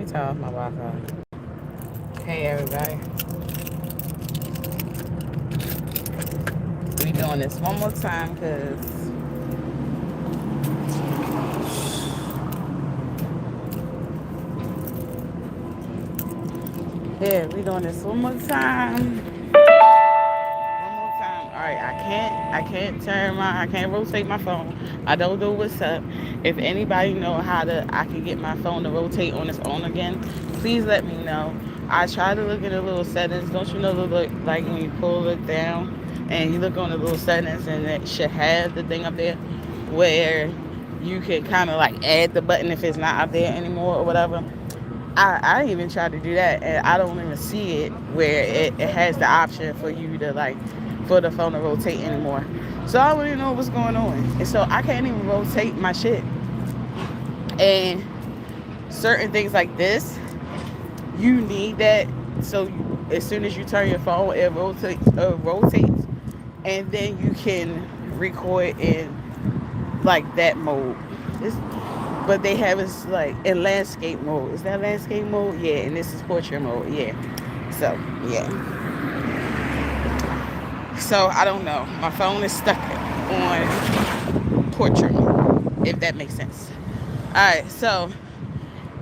turn off my Wi-Fi. Hey everybody, we doing this one more time because yeah, we doing this one more time. One more time. All right, I can't rotate my phone. I don't know what's up. If anybody know how to, I can get my phone to rotate on its own again. Please let me know. I try to look at the little settings. Don't you know the look like when you pull it down and you look on the little settings and it should have the thing up there where you can kind of like add the button if it's not up there anymore or whatever. I even tried to do that and I don't even see it where it has the option for you to like for the phone to rotate anymore. So I don't even know what's going on. And so I can't even rotate my shit. And certain things like this, you need that. So as soon as you turn your phone, it rotates, and then you can record in like that mode. It's, but they have it like in landscape mode. Is that landscape mode? Yeah, and this is portrait mode. Yeah. So yeah. So I don't know. My phone is stuck on portrait mode, if that makes sense. All right, so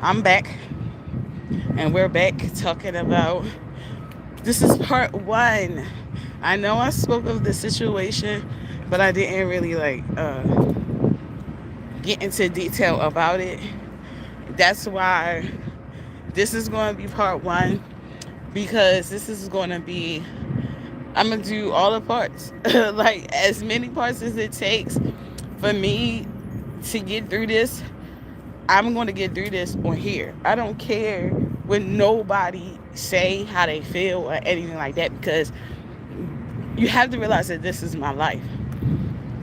I'm back, and we're back talking about. This is part one. I know I spoke of the situation, but I didn't really like get into detail about it. That's why this is going to be part one, because this is going to be, I'm going to do all the parts, like as many parts as it takes for me to get through this. I'm going to get through this on here. I don't care when nobody say how they feel or anything like that, because you have to realize that this is my life.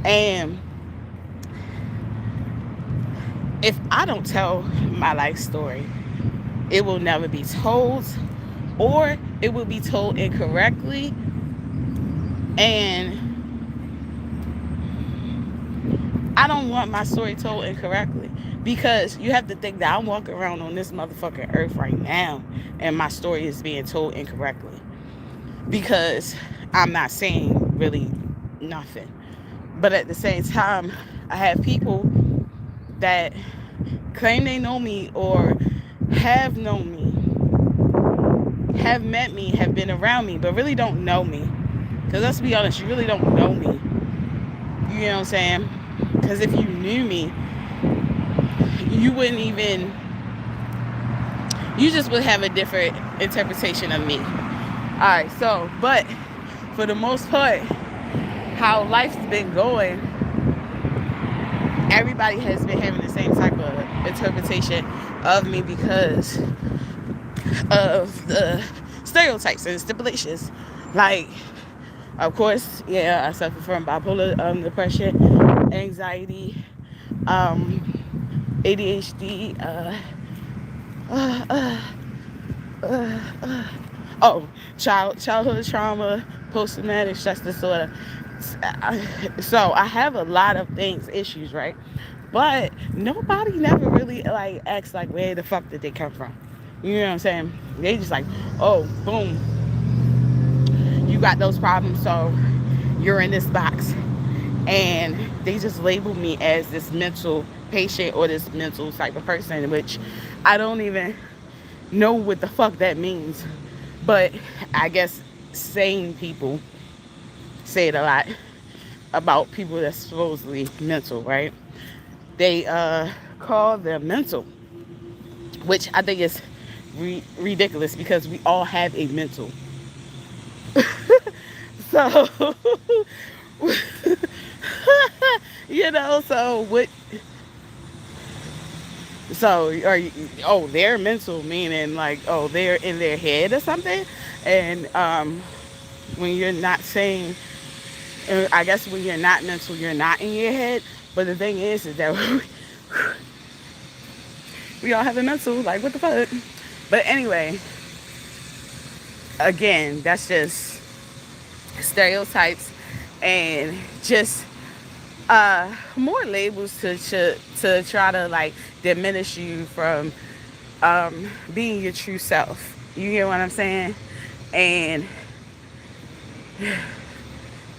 And if I don't tell my life story, it will never be told, or it will be told incorrectly. And I don't want my story told incorrectly, because you have to think that I'm walking around on this motherfucking earth right now and my story is being told incorrectly, because I'm not saying really nothing. But at the same time, I have people that claim they know me or have known me, have met me, have been around me, but really don't know me. Because let's be honest, you really don't know me. You know what I'm saying? Because if you knew me, you wouldn't even, you just would have a different interpretation of me. Alright, so, but for the most part, how life's been going, everybody has been having the same type of interpretation of me because of the stereotypes and stipulations. Like, of course, yeah, I suffer from bipolar depression, anxiety, ADHD, childhood trauma, post-traumatic stress disorder. So I have a lot of things, issues, right? But nobody never really like asks like where the fuck did they come from? You know what I'm saying? They just like, oh, boom, you got those problems, so you're in this box. And they just label me as this mental patient or this mental type of person, which I don't even know what the fuck that means. But I guess sane people say it a lot about people that's supposedly mental, right? They call them mental, which I think is ridiculous, because we all have a mental. So, you know, so what? So, are you, oh, they're mental, meaning like, oh, they're in their head or something. And when you're not saying, I guess when you're not mental, you're not in your head. But the thing is that we all have a mental, like, what the fuck? But anyway, again, that's just stereotypes and just more labels to try to like diminish you from being your true self. You get what I'm saying? And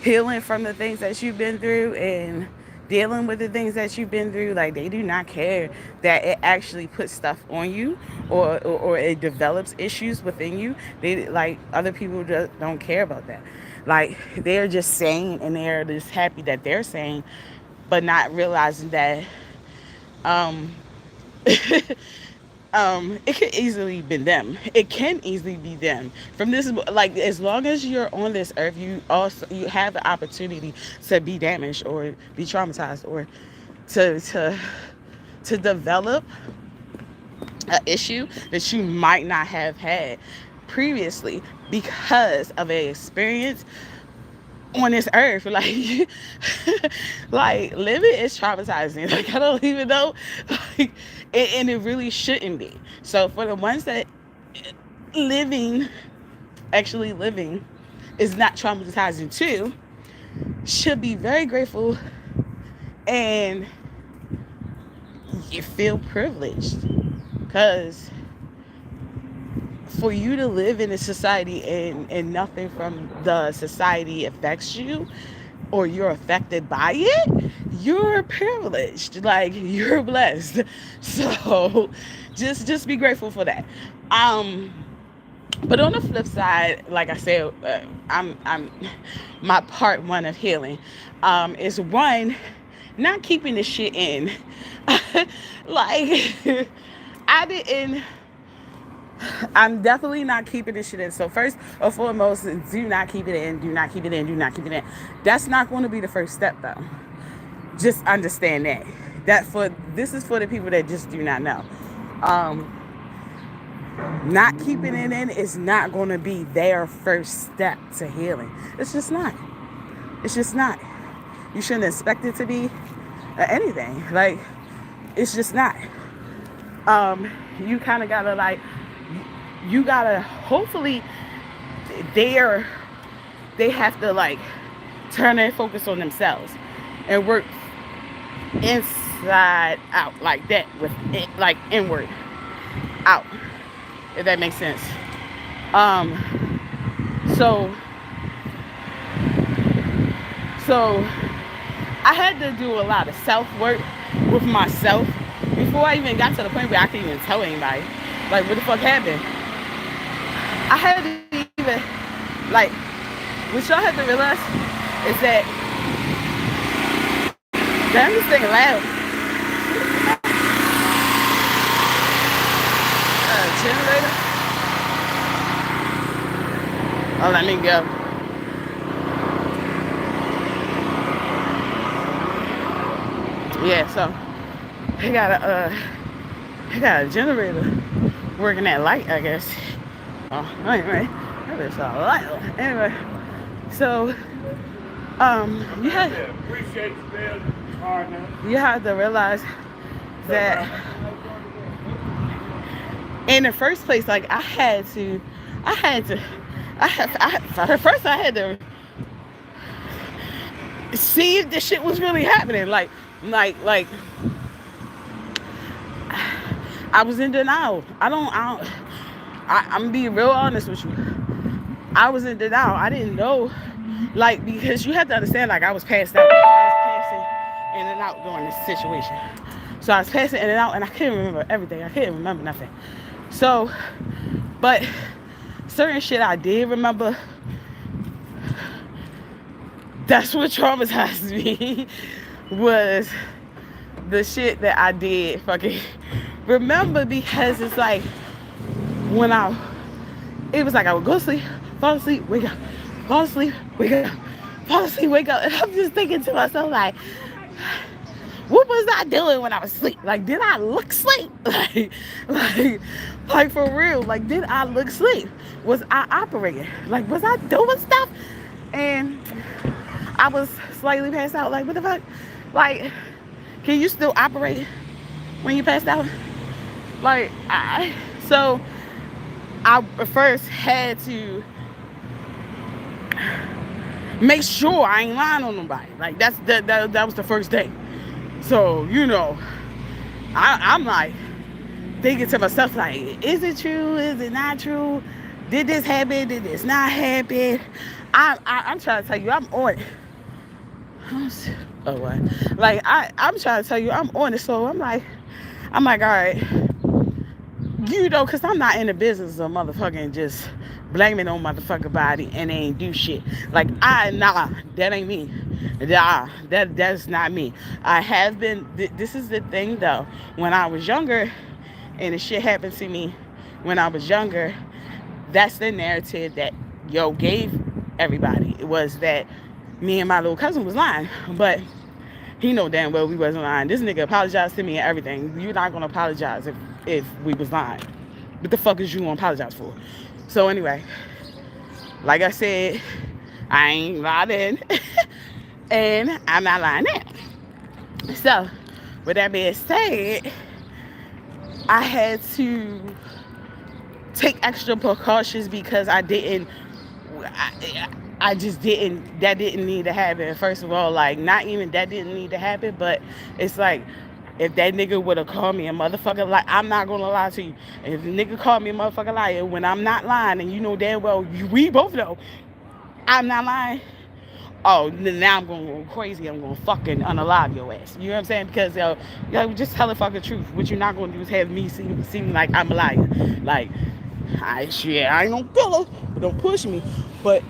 healing from the things that you've been through and dealing with the things that you've been through. Like, they do not care that it actually puts stuff on you, or it develops issues within you. They, like, other people just don't care about that. Like, they're just saying, and they're just happy that they're saying, but not realizing that um it could easily be them. It can easily be them. From this, like, as long as you're on this earth, you have the opportunity to be damaged or be traumatized, or to to develop an issue that you might not have had previously because of an experience on this earth. Like, like, living is traumatizing. Like, I don't even know, like, and it really shouldn't be. So for the ones that living actually living is not traumatizing too, should be very grateful, and you feel privileged, because for you to live in a society, and nothing from the society affects you, or you're affected by it, you're privileged. Like, you're blessed. So just be grateful for that. But on the flip side, like I said, I'm my part 1 of healing is, one, not keeping the shit in. Like, I didn't I'm definitely not keeping this shit in. So first or foremost, do not keep it in. Do not keep it in. Do not keep it in. That's not going to be the first step, though. Just understand that. This is for the people that just do not know. Not keeping it in is not going to be their first step to healing. It's just not. It's just not. You shouldn't expect it to be anything. Like, it's just not. You kind of gotta, like, you gotta, hopefully they have to, like, turn their focus on themselves and work inside out, like that, with it, like, inward out, if that makes sense. So I had to do a lot of self work with myself before I even got to the point where I could even tell anybody, like, what the fuck happened. I had to even, like, what y'all have to realize is that, damn, this thing loud. Generator. Oh, let me go. Yeah, so he got a generator working at light, I guess. Oh, anyway, that is a light. Anyway, so you have to realize that in the first place, like, I had to see if this shit was really happening. Like I was in denial. I'm being real honest with you. I was in denial. I didn't know, like, because you have to understand, like, I was passed out. I was passing in and out during this situation. So I was passing in and out, and I couldn't remember everything. I couldn't remember nothing. So, but certain shit I did remember. That's what traumatized me, was the shit that I did fucking remember, because it's like, it was like I would go to sleep, fall asleep, wake up, fall asleep, wake up, fall asleep, wake up. And I'm just thinking to myself, like, what was I doing when I was asleep? Like, did I look asleep? Like for real, like, did I look asleep? Was I operating? Like, was I doing stuff? And I was slightly passed out. Like, what the fuck? Like, can you still operate when you passed out? Like, so I first had to make sure I ain't lying on nobody. Like, that was the first day. So, I'm like, thinking to myself, like, is it true? Is it not true? Did this happen? Did this not happen? I'm trying to tell you, I'm on it. Oh, what? Like, I'm trying to tell you, I'm on it. So I'm like, all right, because I'm not in the business of motherfucking just blaming on motherfucking body and they ain't do shit. Like, nah, that ain't me. Nah, that's not me. I have been, this is the thing though. When I was younger, and the shit happened to me when I was younger, that's the narrative that yo gave everybody. It was that me and my little cousin was lying, but he know damn well we wasn't lying. This nigga apologized to me and everything. You're not gonna apologize if we was lying. What the fuck is you gonna apologize for? So anyway, like I said, I ain't lied in, and I'm not lying now. So, with that being said, I had to take extra precautions because I just didn't, that didn't need to happen. First of all, like, not even that didn't need to happen, but it's like, if that nigga would have called me a motherfucker, like, I'm not gonna lie to you. If the nigga called me a motherfucker liar when I'm not lying, and you know damn well, we both know I'm not lying, oh, now I'm gonna go crazy. I'm gonna fucking unalive your ass. You know what I'm saying? Because yo, just tell the fucking truth. What you're not gonna do is have me seem like I'm a liar. Like, I ain't no killer, but don't push me. But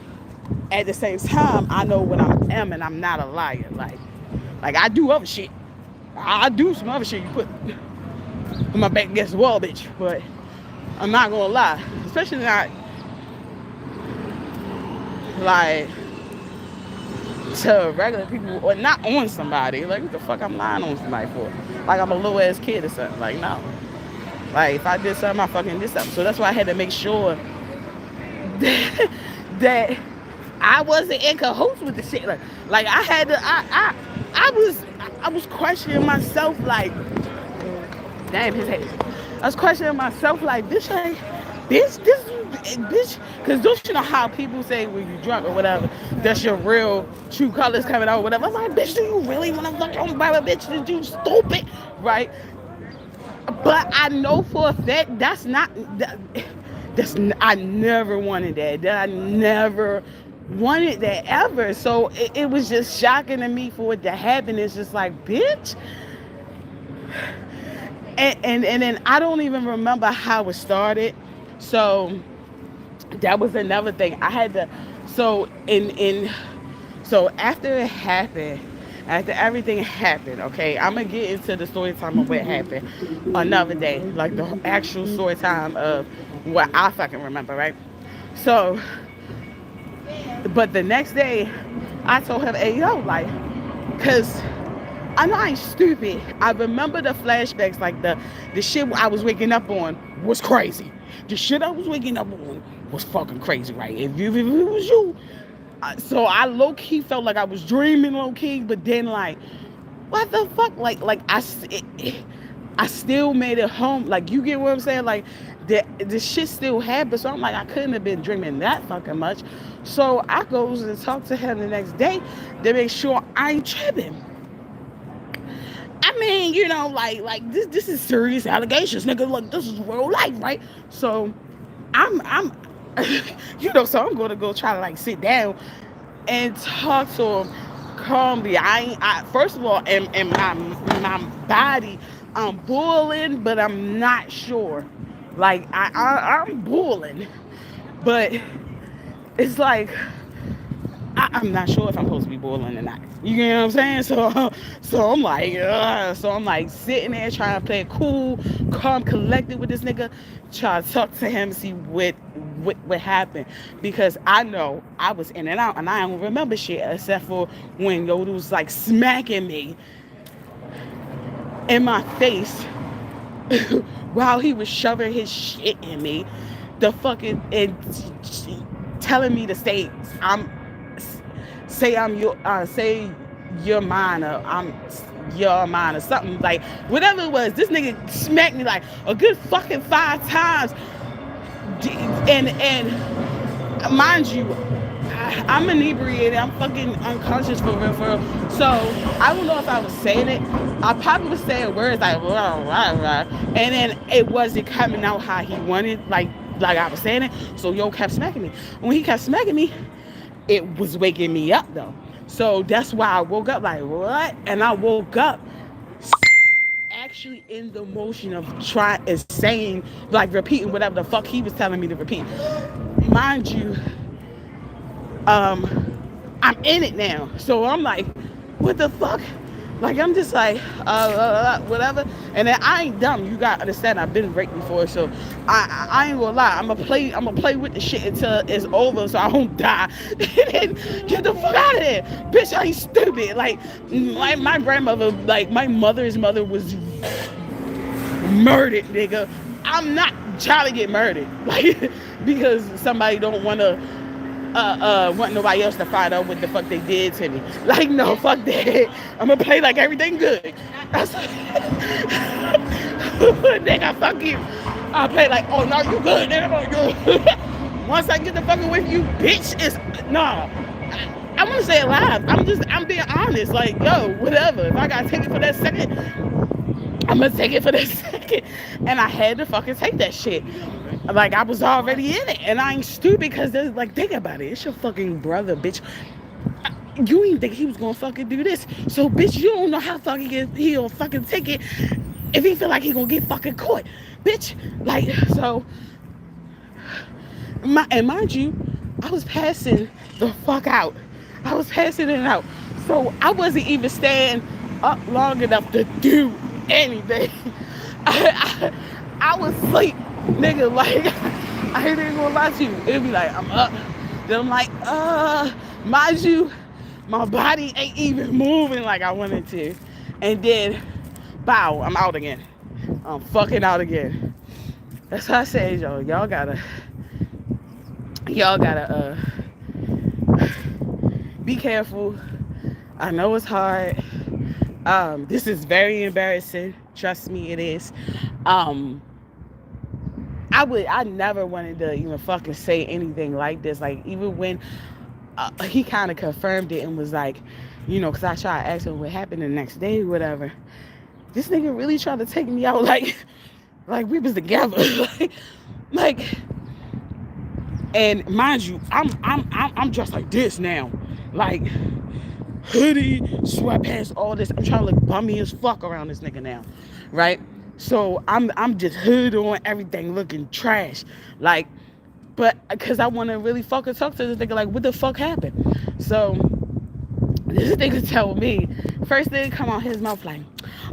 at the same time, I know what I am, and I'm not a liar. Like I do other shit. I do some other shit you put my back against the wall, bitch. But I'm not gonna lie, especially not like to regular people or not on somebody. Like, what the fuck I'm lying on somebody for? Like I'm a little ass kid or something. Like, no. Like, if I did something, I fucking did something. So that's why I had to make sure that I wasn't in cahoots with the shit. Like I had to. I was questioning myself. Like, damn, his head. I was questioning myself. Like, bitch, bitch. Because don't you know how people say when you drunk or whatever, that's your real true colors coming out or whatever. I'm like, bitch, do you really want to fuck your brother, bitch? Did you stupid, right? But I know for a fact that's not. I never wanted that. I never wanted that ever. So it was just shocking to me for it to happen. It's just like, bitch. And then I don't even remember how it started. So that was another thing. I had to. So so after it happened, after everything happened, okay, I'm gonna get into the story time of what happened another day, like the actual story time of what I fucking remember, right? So, but the next day, I told him, hey, yo, like, cause I know I ain't stupid. I remember the flashbacks, like the shit I was waking up on was crazy. The shit I was waking up on was fucking crazy, right? If it was you. So I low-key felt like I was dreaming low-key, but then like, what the fuck? Like I still made it home. Like, you get what I'm saying? Like, the shit still happened. So I'm like, I couldn't have been dreaming that fucking much. So I goes and talk to him the next day to make sure I ain't tripping. I mean, you know, like this is serious allegations, nigga. Like, this is real life, right? So I'm you know, so I'm gonna go try to like sit down and talk to him calmly. First of all, in my body, I'm boiling, but I'm not sure. Like I'm boiling, but it's like I'm not sure if I'm supposed to be boiling or not. You get what I'm saying? So I'm like sitting there trying to play it cool, calm, collected with this nigga, try to talk to him, see what happened, because I know I was in and out, and I don't remember shit except for when Yoda was like smacking me in my face while he was shoving his shit in me, the fucking and telling me to say you're mine, or I'm your mine, or something, like whatever it was. This nigga smacked me like a good fucking 5 times, and mind you, I'm inebriated. I'm fucking unconscious for real, for real. So I don't know if I was saying it. I probably was saying words like blah, blah, blah, and then it wasn't coming out how he wanted, like I was saying it. So yo kept smacking me. When he kept smacking me, it was waking me up though. So that's why I woke up like what, and I woke up actually in the motion of trying and saying like repeating whatever the fuck he was telling me to repeat. Mind you, I'm in it now. So I'm like, what the fuck? Like I'm just like, whatever. And then I ain't dumb. You gotta understand. I've been raped before, so I ain't gonna lie. I'm gonna play with the shit until it's over, so I don't die. And then get the fuck out of there, bitch. I ain't stupid. Like my grandmother, like my mother's mother was murdered, nigga. I'm not trying to get murdered, like because somebody don't want nobody else to find out what the fuck they did to me. Like, no, fuck that. I'm gonna play like everything good. That's nigga, fuck you. I'll play like, oh no, you good, nigga, no, you. Once I get the fucking with you, bitch, it's nah. I want to say it live. I'm being honest. Like, yo, whatever. If I gotta take it for that second, I'm gonna take it for that second. And I had to fucking take that shit. Like I was already in it, and I ain't stupid because there's like, think about it. It's your fucking brother, bitch. You didn't think he was gonna fucking do this, so bitch, you don't know how fucking he'll fucking take it if he feel like he gonna get fucking caught, bitch. Like so, and mind you, I was passing the fuck out. I was passing it out, so I wasn't even staying up long enough to do anything. I was asleep, nigga. Like I ain't even gonna lie to you. It'd be like I'm up, then I'm like, mind you, my body ain't even moving like I wanted to, and then, bow, I'm out again. I'm fucking out again. That's how I say, y'all. Y'all gotta be careful. I know it's hard. This is very embarrassing. Trust me, it is. Um, I never wanted to even fucking say anything like this. Like even when he kind of confirmed it and was like, because I tried to ask him what happened the next day, whatever. This nigga really tried to take me out like we was together, like. And mind you, I'm dressed like this now, like hoodie, sweatpants, all this. I'm trying to look bummy as fuck around this nigga now, right? So I'm just hood on, everything looking trash, like, but because I want to really fucking talk to this nigga, like, what the fuck happened? So this nigga tell me, first thing come out his mouth like,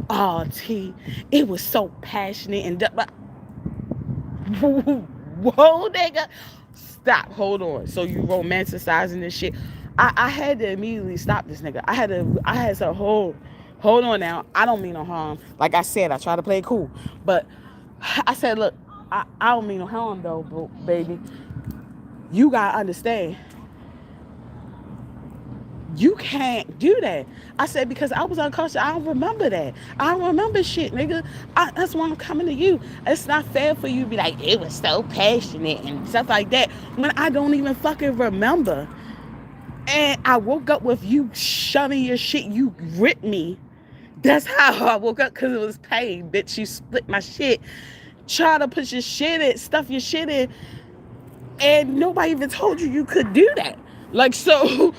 oh T, it was so passionate and whoa nigga, stop, hold on. So you romanticizing this shit? I had to immediately stop this nigga. I had to hold on now. I don't mean no harm. Like I said, I try to play it cool. But I said, look, I don't mean no harm though, baby. You gotta understand. You can't do that. I said, because I was unconscious. I don't remember that. I don't remember shit, nigga. That's why I'm coming to you. It's not fair for you to be like, it was so passionate and stuff like that when I don't even fucking remember. And I woke up with you shoving your shit. You ripped me. That's how I woke up, because it was pain, bitch. You split my shit. Try to put your shit in, stuff your shit in, and nobody even told you could do that. Like, so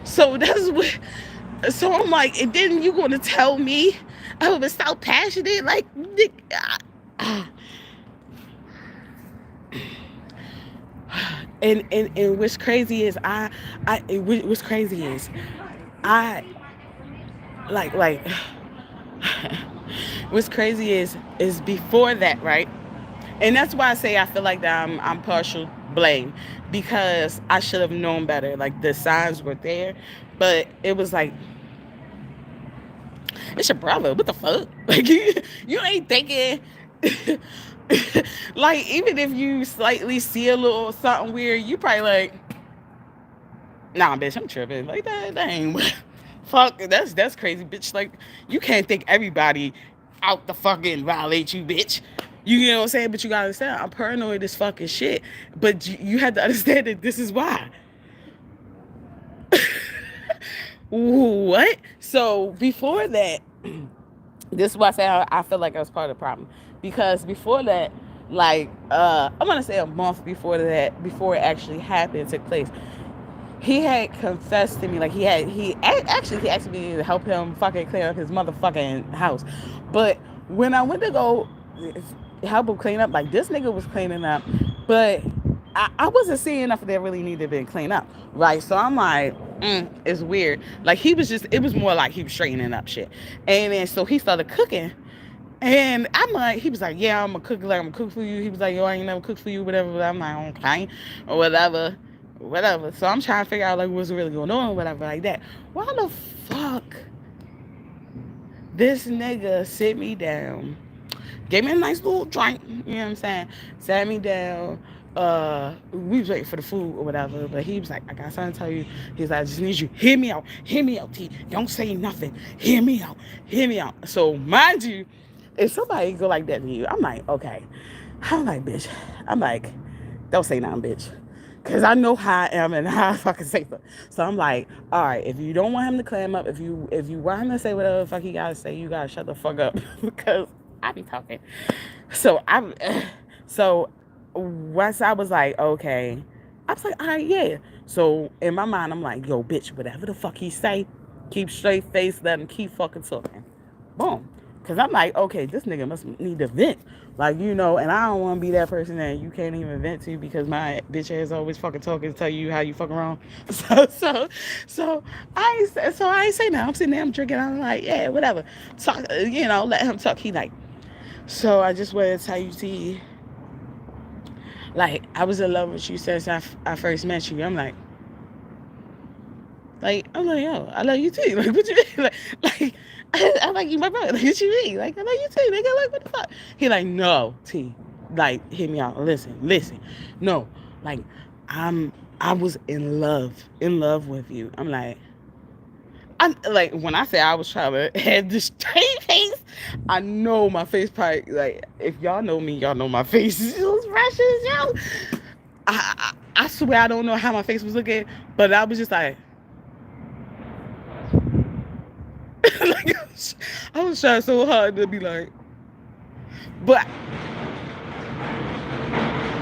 that's what. So I'm like, and then you gonna tell me I was so passionate, like, and what's crazy is what's crazy is I like what's crazy is before that, right? And that's why I say I feel like that I'm partial blame, because I should have known better. Like the signs were there, but it was like, it's your brother. What the fuck? Like you ain't thinking. Like even if you slightly see a little something weird, you probably like, nah, bitch, I'm tripping. Like that ain't. Fuck, that's crazy, bitch. Like you can't think everybody out the fucking violate you, bitch. You know what I'm saying? But you gotta understand, I'm paranoid as fucking shit. But you have to understand that this is why. what? So before that, this is why I say I feel like I was part of the problem. Because before that, like I'm gonna say a month before that, before it actually happened, took place, he had confessed to me, like he asked me to help him fucking clean up his motherfucking house. But when I went to go help him clean up, like this nigga was cleaning up, but I wasn't seeing enough that really needed to be cleaned up, right? So I'm like, it's weird. Like he was just, it was more like he was straightening up shit, and then so he started cooking. And I'm like, he was like, yeah, I'm gonna cook, like I'm gonna cook for you. He was like, yo, I ain't never cooked for you, whatever. But I'm like, okay, or whatever, whatever. So I'm trying to figure out like what's really going on, whatever, like that. Why the fuck this nigga sit me down, gave me a nice little drink, you know what I'm saying? Sat me down. We was waiting for the food or whatever, but he was like, I got something to tell you. He's like, I just need you, hear me out, T. Don't say nothing. Hear me out, hear me out. So mind you, if somebody go like that to you, I'm like, okay. I'm like, bitch. I'm like, don't say nothing, bitch. Cause I know how I am and how I fucking say stuff. So I'm like, all right, if you don't want him to clam up, if you want him to say whatever the fuck he gotta say, you gotta shut the fuck up. Because I be talking. So so once I was like, okay, I was like, all right, yeah. So in my mind, I'm like, yo, bitch, whatever the fuck he say, keep straight face, let him keep fucking talking. Boom. Cause I'm like, okay, this nigga must need to vent. Like, you know, and I don't want to be that person that you can't even vent to because my bitch ass always fucking talking to tell you how you fucking wrong. So I ain't say nothing. I'm sitting there, I'm drinking. I'm like, yeah, whatever. Talk, you know, let him talk. He like, so I just wanted to tell you, T, like, I was in love with you since I first met you. I'm like, yo, I love you too. Like, what you mean? I like you, my brother. Like, what you mean? Like, I love you too. Nigga, like, what the fuck? He like, no, T. Like, hear me out. Listen. No, like, I was in love with you. I'm like, when I say I was trying to have this straight face, I know my face probably, like, if y'all know me, y'all know my face is rashes, yo. I swear I don't know how my face was looking, but I was just like, like I was trying so hard to be like, but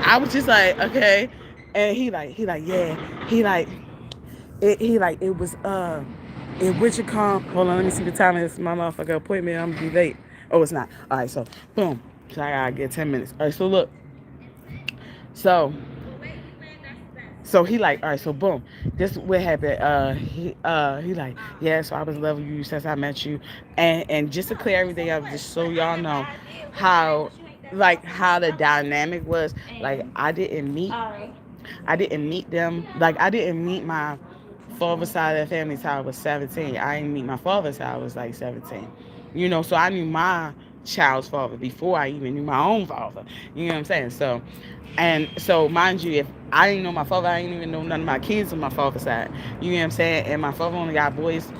I was just like, okay. And he like, yeah. It was, in Wichita. Hold on, let me see the time. It's my motherfucking appointment. I'm gonna be late. Oh, it's not. All right, so boom. So I gotta get 10 minutes. All right, so look. So he like, all right, so boom, this what happened. He like, yeah, so I was loving you since I met you, and just to clear everything up, just so y'all know how, like, how the dynamic was. Like, I didn't meet them. Like, I didn't meet my father's side of the family till I was 17. I didn't meet my father's side. I was like 17. You know, so I knew my child's father before I even knew my own father. You know what I'm saying? So, and so mind you, if I didn't know my father, I didn't even know none of my kids on my father's side. You know what I'm saying? And my father only got boys,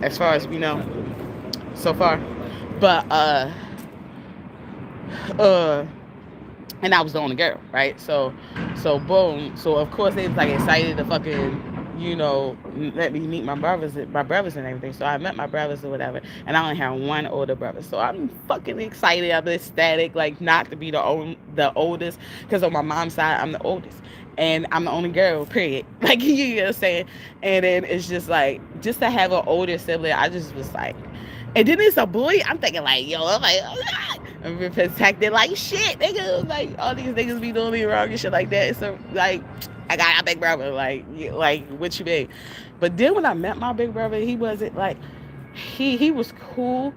as far as we know, so far. But uh and I was the only girl, right? So boom. So of course they was like excited to fucking, you know, let me meet my brothers and everything. So I met my brothers or whatever, and I only have one older brother. So I'm fucking excited. I'm ecstatic, like, not to be the oldest, because on my mom's side I'm the oldest, and I'm the only girl. Period. Like, you know what I'm saying? And then it's just like, just to have an older sibling, I just was like. And then it's a boy. I'm thinking like, yo, I'm like, oh God. I'm being protected like shit, nigga. Like, all these niggas be doing me wrong and shit like that. So like, I got a big brother. Like what you mean? But then when I met my big brother, he wasn't like, he was cool.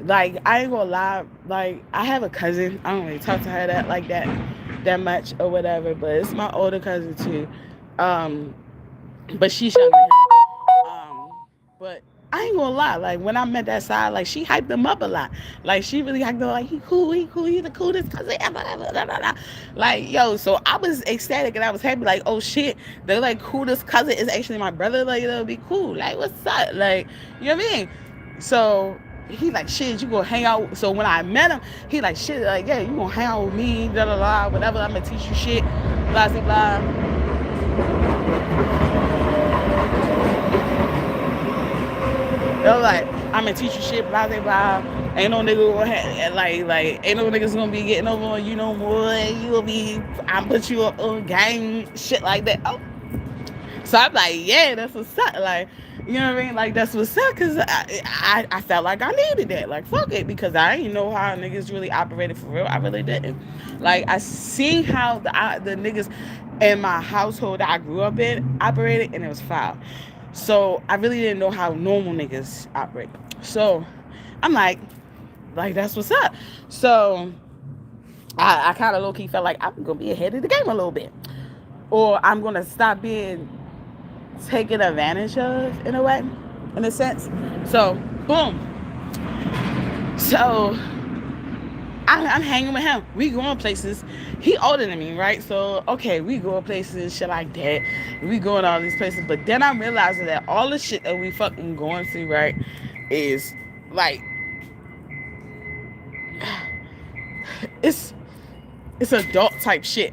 Like, I ain't gonna lie. Like, I have a cousin. I don't really talk to her that much or whatever. But it's my older cousin too. But she's younger than him. But I ain't gonna lie, like, when I met that side, like, she hyped him up a lot. Like, she really hyped him, like, he cool, he the coolest cousin ever, blah, blah, blah. Like, yo, so I was ecstatic and I was happy, like, oh shit, the, like, coolest cousin is actually my brother, like, it'll be cool, like, what's up, like, you know what I mean? So he like, shit, you gonna hang out. So when I met him, he like, shit, like, yeah, you gonna hang out with me, blah blah blah, whatever, I'm gonna teach you shit, blah blah blah. They're like, I'm gonna teach you shit, blah blah blah. Ain't no nigga gonna like ain't no niggas gonna be getting over on you no more. You'll be I put you on gang shit like that. Oh, so I'm like, yeah, that's what's up. Like, you know what I mean? Like, that's what's up because I felt like I needed that. Like, fuck it, because I didn't know how niggas really operated for real. I really didn't. Like, I seen how the niggas in my household that I grew up in operated, and it was foul. So I really didn't know how normal niggas operate. So I'm like that's what's up. So I kind of low key felt like I'm gonna be ahead of the game a little bit, or I'm gonna stop being taken advantage of in a way, in a sense. So boom. So I'm hanging with him. We going places. He older than me, right? So okay, we going places, shit like that. We going all these places. But then I'm realizing that all the shit that we fucking going through, right, is like it's it's adult type shit.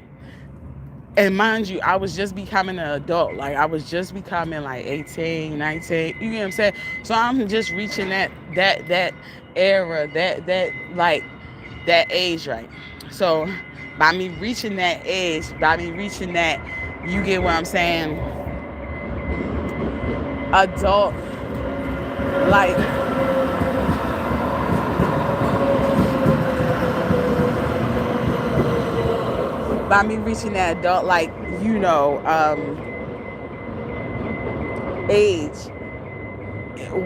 And mind you, I was just becoming an adult. Like, I was just becoming like 18, 19. You know what I'm saying? So I'm just reaching that era, that age, right? So by me reaching that age, by me reaching that, you get what I'm saying? Adult, like, by me reaching that adult, like, you know, age,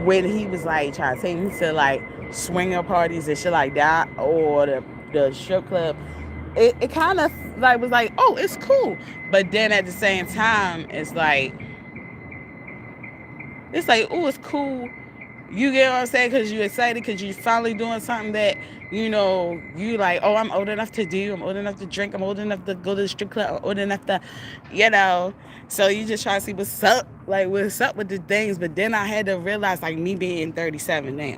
when he was like trying to take me to like swinger parties and shit like that, or the strip club, it kind of like was like, oh, it's cool. But then at the same time, it's like, oh, it's cool. You get what I'm saying? Because you're excited because you're finally doing something that, you like, oh, I'm old enough to do. I'm old enough to drink. I'm old enough to go to the strip club. I'm old enough to, you know. So you just try to see what's up, like what's up with the things. But then I had to realize, like me being 37 now,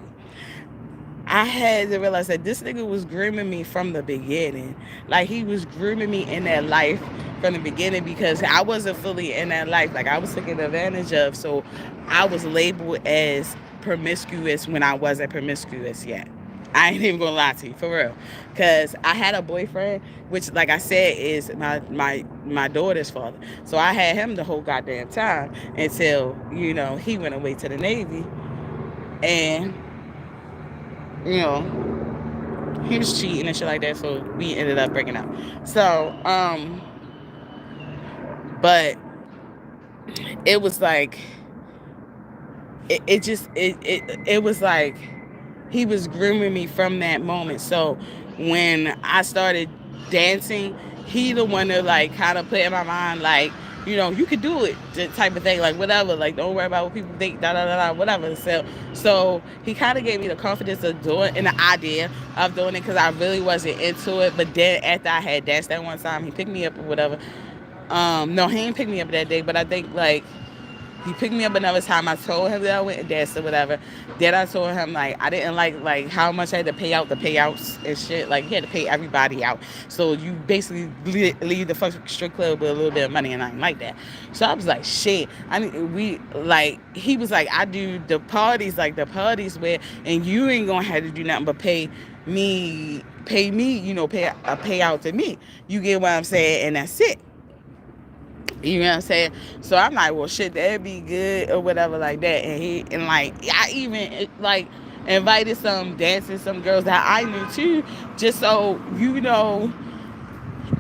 I had to realize that this nigga was grooming me from the beginning. Like, he was grooming me in that life from the beginning because I wasn't fully in that life. Like, I was taken advantage of. So I was labeled as promiscuous when I wasn't promiscuous yet. I ain't even gonna lie to you, for real. Cause I had a boyfriend, which, like I said, is my daughter's father. So I had him the whole goddamn time until, he went away to the Navy. And, you know, he was cheating and shit like that, so we ended up breaking up. So, but it was like, it was like he was grooming me from that moment. So when I started dancing, he the one that like kind of put in my mind, like, you could do it, the type of thing, like whatever, like don't worry about what people think, da da da da, whatever. So he kind of gave me the confidence of doing, and the idea of doing it, because I really wasn't into it. But then after I had danced that one time, he picked me up or whatever. No, he didn't pick me up that day, but I think like he picked me up another time. I told him that I went and danced or whatever. Then I told him, like, I didn't like how much I had to pay out the payouts and shit. Like, he had to pay everybody out. So you basically leave the fucking strip club with a little bit of money, and I didn't like that. So I was like, shit. He was like, I do the parties where, and you ain't gonna have to do nothing but pay me, pay a payout to me. You get what I'm saying? And that's it. You know what I'm saying? So I'm like, well, shit, that'd be good or whatever like that. And like, I even like invited some some girls that I knew too, just so,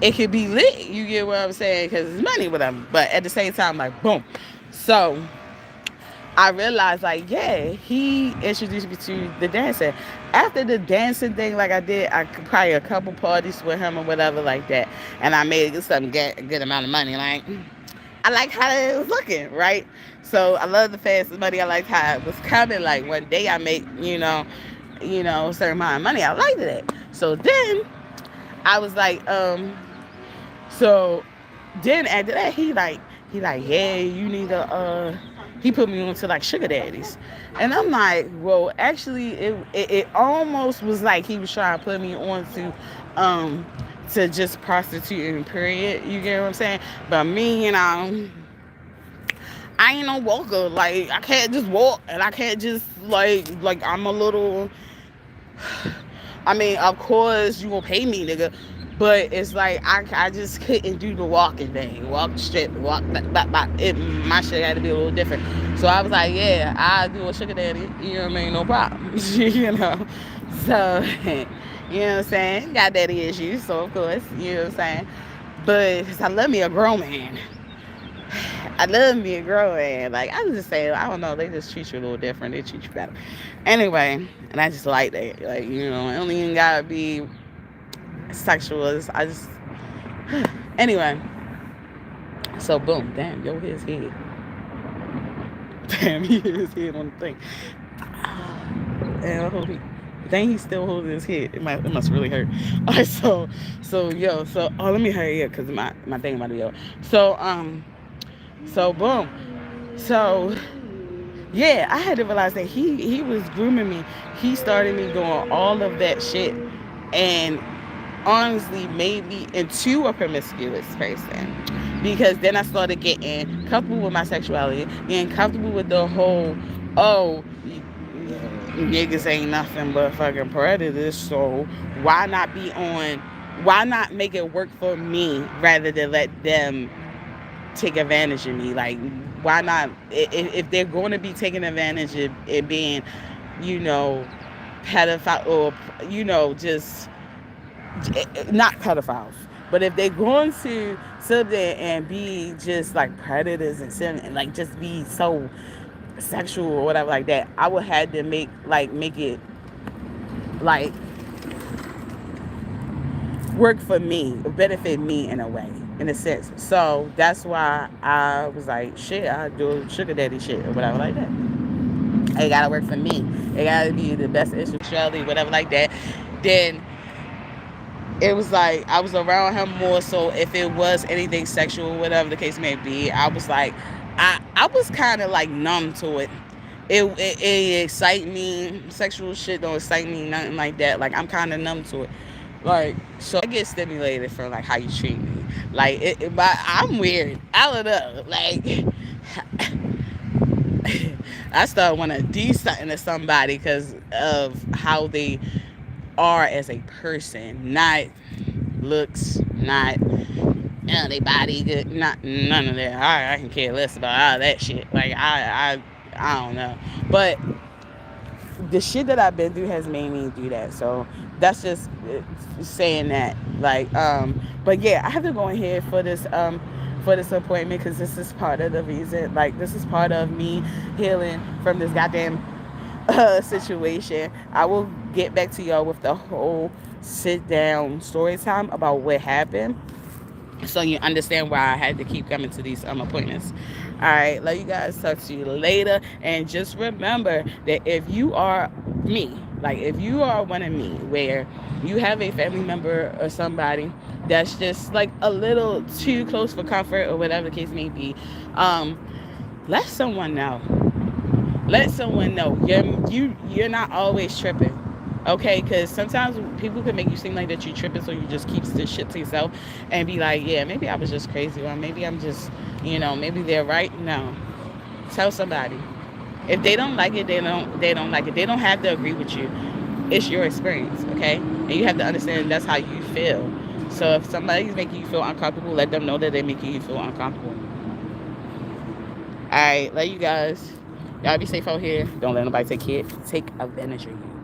it could be lit. You get what I'm saying? Because it's money with them. But at the same time, like, boom. So I realized, like, yeah, he introduced me to the dancing. After the dancing thing, like I did, probably a couple parties with him or whatever like that, and I made some good amount of money. Like, I like how it was looking, right? So I love the fast money. I liked how it was coming. Like, one day I make, a certain amount of money. I liked it. So then I was like, so then after that, he like, yeah, you need a, he put me on to like sugar daddies. And I'm like, well, actually, it almost was like he was trying to put me on to just prostituting, period. You get what I'm saying? But me, I ain't no walker. Like I can't just walk, and I can't just like I'm a little. I mean, of course you gonna pay me, nigga, but it's like I just couldn't do the walking thing. Walk straight, walk my shit had to be a little different. So I was like, yeah, I do a sugar daddy. You know what I mean? No problem. you know. So you know what I'm saying? Got daddy issues, so of course, you know what I'm saying. But I love me a grown man. I love me a girl, and like I was just saying, I don't know, they just treat you a little different. They treat you better. Anyway, and I just like that. Like, you know, it don't even gotta be sexual. I just anyway. So boom, damn, yo, his head. Damn, he hit his head on the thing. And I hope he. Dang, he's still holding his head. It must really hurt. All right, so let me hurry up because my thing about to go. So boom. So yeah, I had to realize that he was grooming me. He started me doing all of that shit, and honestly made me into a promiscuous person. Because then I started getting comfortable with my sexuality, getting comfortable with the whole, oh, niggas ain't nothing but fucking predators, so why not be on, why not make it work for me rather than let them take advantage of me? Like, why not, if they're going to be taking advantage of it being, you know, pedophile, or, you know, just not pedophiles, but if they're going to sit there and be just like predators and like just be so sexual or whatever like that, I would have to make it like work for me, benefit me in a way, in a sense. So that's why I was like, shit, I do sugar daddy shit or whatever like that. It gotta work for me. It gotta be the best sexuality, whatever like that. Then it was like I was around him more, so if it was anything sexual, whatever the case may be, I was like, I was kind of like numb to it. It excite me. Sexual shit don't excite me, nothing like that. Like I'm kind of numb to it. Like, so I get stimulated from like how you treat me. Like but I'm weird. I don't know. Like I start want to do something to somebody because of how they are as a person, not looks, not they body good, not none of that. I can care less about all that shit. Like I don't know, but the shit that I've been through has made me do that. So that's just saying that. Like but yeah, I have to go in here for this appointment because this is part of the reason. Like this is part of me healing from this goddamn situation. I will get back to y'all with the whole sit down story time about what happened, so you understand why I had to keep coming to these appointments. All right, love you guys. Talk to you later, and just remember that if you are me, like if you are one of me, where you have a family member or somebody that's just like a little too close for comfort or whatever the case may be, let someone know. Let someone know you're not always tripping, okay? Because sometimes people can make you seem like that you tripping, so you just keep this shit to yourself and be like, yeah, maybe I was just crazy, or maybe I'm just, maybe they're right. No, tell somebody. If they don't like it, they don't like it. They don't have to agree with you. It's your experience, okay? And you have to understand that's how you feel. So if somebody's making you feel uncomfortable, let them know that they're making you feel uncomfortable. All right, love you guys. Y'all be safe out here. Don't let nobody take advantage of you.